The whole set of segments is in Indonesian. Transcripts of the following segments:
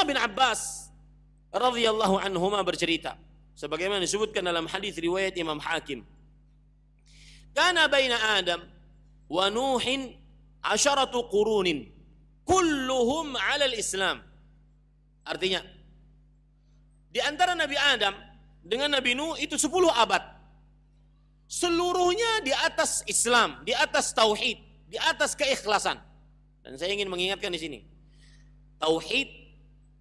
Abdullah bin Abbas radhiyallahu anhuma bercerita, sebagaimana disebutkan dalam hadis riwayat Imam Hakim, kana baina Adam wa Nuhin 10 qurunin kulluhum 'ala al-Islam. Artinya, di antara Nabi Adam dengan Nabi Nuh itu 10 abad. Seluruhnya di atas Islam, di atas tauhid, di atas keikhlasan. Dan saya ingin mengingatkan di sini, tauhid,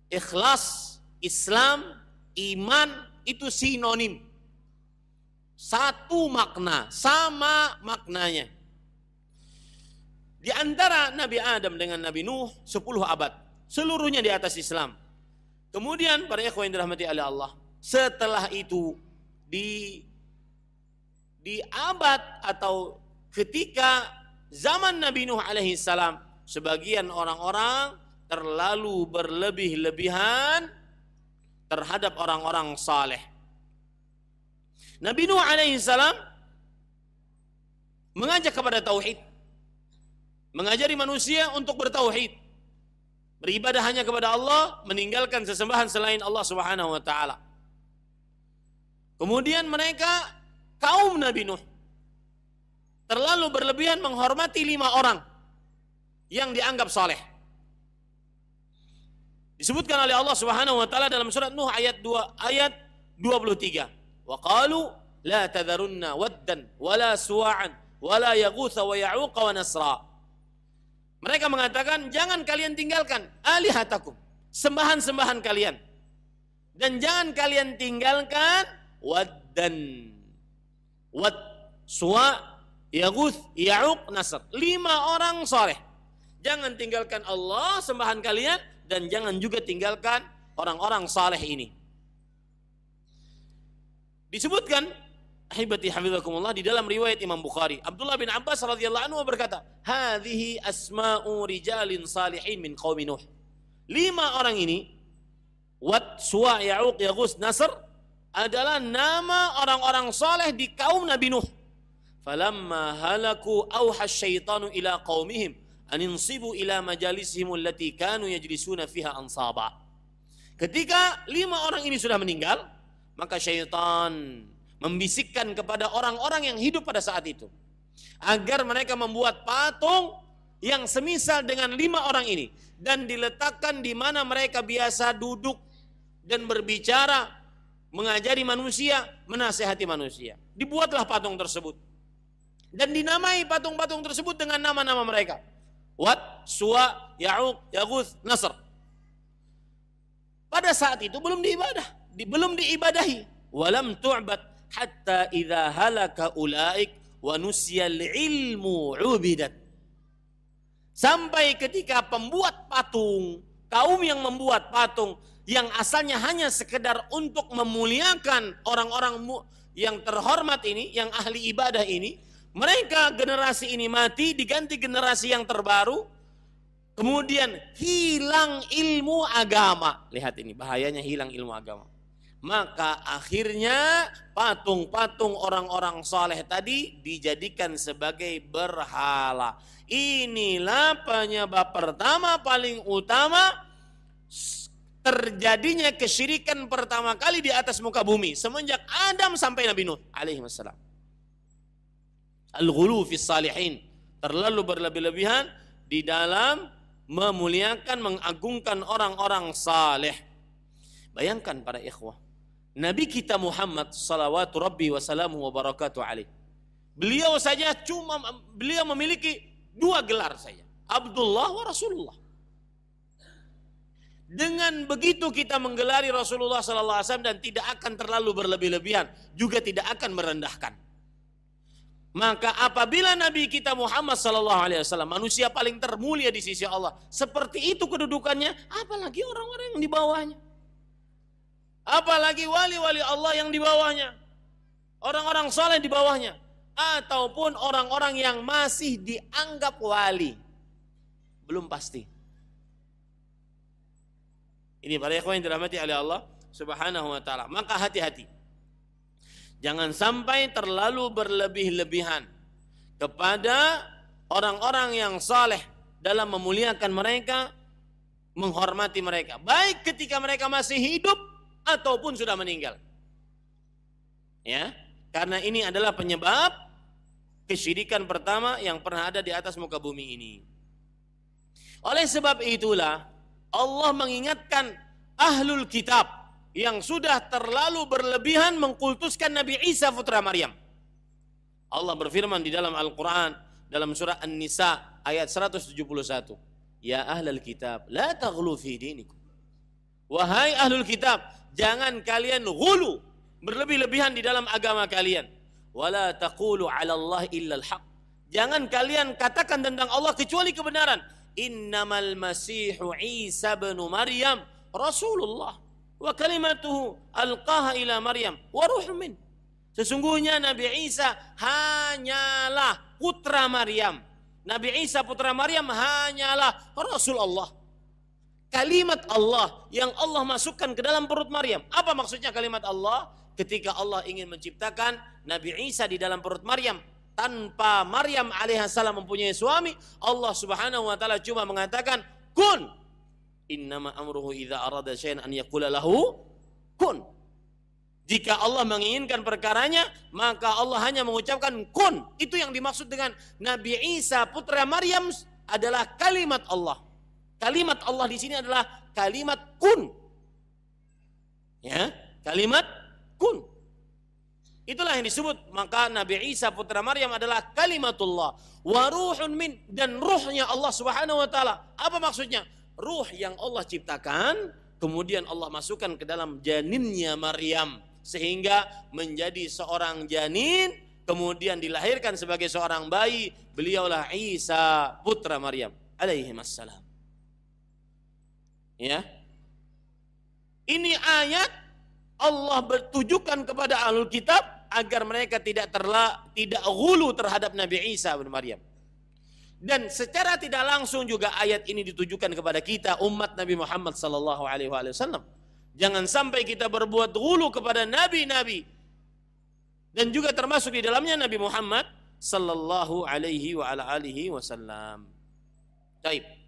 ikhlas, Islam, iman itu sinonim. Satu makna, sama maknanya. Di antara Nabi Adam dengan Nabi Nuh 10 abad. Seluruhnya di atas Islam. Kemudian para ikhwan yang dirahmati oleh Allah, setelah itu di abad atau ketika zaman Nabi Nuh alaihi salam, sebagian orang-orang terlalu berlebih-lebihan terhadap orang-orang saleh. Nabi Nuh alaihi salam mengajak kepada tauhid, mengajari manusia untuk bertauhid, beribadah hanya kepada Allah, meninggalkan sesembahan selain Allah Subhanahu wa taala. Kemudian mereka, kaum Nabi Nuh, terlalu berlebihan menghormati 5 orang yang dianggap saleh. Disebutkan oleh Allah Subhanahu wa taala dalam surat Nuh ayat 23. Wa qalu la tadharunna waddan wala suwa'an wala yaghutsa wa ya'uqa wa nasra. Mereka mengatakan, jangan kalian tinggalkan alihatakum, sembahan-sembahan kalian, dan jangan kalian tinggalkan waddan, wad, suwa, yaghuth, ya'uq, nasr. 5 orang saleh. Jangan tinggalkan Allah, sembahan kalian, dan jangan juga tinggalkan orang-orang saleh ini. Disebutkan, ahibati hafizakumullah, di dalam riwayat Imam Bukhari, Abdullah bin Abbas radhiyallahu anhu berkata, hadhihi asma'u rijalin salihin min qaumi Nuh. 5 orang ini, Wad, Suwa, Ya'uq, Yaghus, Nasr, adalah nama orang-orang saleh di kaum Nabi Nuh. Falamma halaku awha syaitanu ila qaumihim aninsibu ila majalisihim allati kanu yajlisuna fiha ansaba. Ketika 5 orang ini sudah meninggal, maka syaitan membisikkan kepada orang-orang yang hidup pada saat itu agar mereka membuat patung yang semisal dengan 5 orang ini dan diletakkan di mana mereka biasa duduk dan berbicara, mengajari manusia, menasihati manusia. Dibuatlah patung tersebut dan dinamai patung-patung tersebut dengan nama-nama mereka. Wad, Suwa, Ya'uq, Yaghus, Nasr. Pada saat itu belum diibadahi. Walam tu'bad hatta idza halaka ulaik wa nusyal ilmu ubidat. Sampai ketika pembuat patung, kaum yang membuat patung yang asalnya hanya sekedar untuk memuliakan orang-orang yang terhormat ini, yang ahli ibadah ini, mereka generasi ini mati, diganti generasi yang terbaru, kemudian hilang ilmu agama. Lihat ini bahayanya hilang ilmu agama. Maka akhirnya patung-patung orang-orang saleh tadi dijadikan sebagai berhala. Inilah penyebab pertama paling utama terjadinya kesyirikan pertama kali di atas muka bumi semenjak Adam sampai Nabi Nuh alaihi wassalam. Al-ghulu fis salihin, terlalu berlebih-lebihan di dalam memuliakan, mengagungkan orang-orang saleh. Bayangkan para ikhwah, Nabi kita Muhammad salawatu rabbi wa salamu wa barakatuh alaih, beliau memiliki 2 gelar saja, Abdullah wa Rasulullah. Dengan begitu kita menggelari Rasulullah sallallahu alaihi wasallam dan tidak akan terlalu berlebih-lebihan, juga tidak akan merendahkan. Maka apabila Nabi kita Muhammad sallallahu alaihi wasallam manusia paling termulia di sisi Allah, seperti itu kedudukannya, apalagi orang-orang yang di bawahnya. Apalagi wali-wali Allah yang di bawahnya. Orang-orang saleh di bawahnya, ataupun orang-orang yang masih dianggap wali. Belum pasti. Ini para ikhwan yang dirahmati oleh Allah Subhanahu wa taala. Maka hati-hati. Jangan sampai terlalu berlebih-lebihan kepada orang-orang yang saleh dalam memuliakan mereka, menghormati mereka, baik ketika mereka masih hidup ataupun sudah meninggal. Ya, karena ini adalah penyebab kesyirikan pertama yang pernah ada di atas muka bumi ini. Oleh sebab itulah Allah mengingatkan ahlul kitab yang sudah terlalu berlebihan mengkultuskan Nabi Isa putra Maryam. Allah berfirman di dalam Al-Quran dalam surah An-Nisa ayat 171. Ya ahlul kitab, la taghlu fi dinikum. Wahai ahlul kitab, jangan kalian ghulu, berlebih-lebihan di dalam agama kalian. Wala taqulu 'ala Allah illa al-haq. Jangan kalian katakan tentang Allah kecuali kebenaran. Innamal masihu Isa bin Maryam Rasulullah wa kalimatuhu alqaha ila Maryam wa ruhun min. Sesungguhnya Nabi Isa hanyalah putra Maryam. Nabi Isa putra Maryam hanyalah Rasul Allah. Kalimat Allah yang Allah masukkan ke dalam perut Maryam. Apa maksudnya kalimat Allah? Ketika Allah ingin menciptakan Nabi Isa di dalam perut Maryam, tanpa Maryam alaihissalam mempunyai suami, Allah subhanahu wa ta'ala cuma mengatakan kun. Innama amruhu idza arada syai'an an yaqula lahu kun. Jika Allah menginginkan perkaranya, maka Allah hanya mengucapkan kun. Itu yang dimaksud dengan Nabi Isa putra Maryam adalah kalimat Allah. Kalimat Allah di sini adalah kalimat kun. Ya, kalimat kun. Itulah yang disebut, maka Nabi Isa putra Maryam adalah kalimatullah wa ruhun min, dan ruhnya Allah Subhanahu wa taala. Apa maksudnya? Ruh yang Allah ciptakan kemudian Allah masukkan ke dalam janinnya Maryam sehingga menjadi seorang janin, kemudian dilahirkan sebagai seorang bayi. Beliaulah Isa putra Maryam alaihi wassalam. Ya. Ini ayat Allah bertujukan kepada ahlul kitab agar mereka tidak ghulu terhadap Nabi Isa bin Maryam. Dan secara tidak langsung juga ayat ini ditujukan kepada kita umat Nabi Muhammad sallallahu alaihi wasallam. Jangan sampai kita berbuat ghulu kepada nabi-nabi, dan juga termasuk di dalamnya Nabi Muhammad sallallahu alaihi wa ala alihi wasallam. Baik.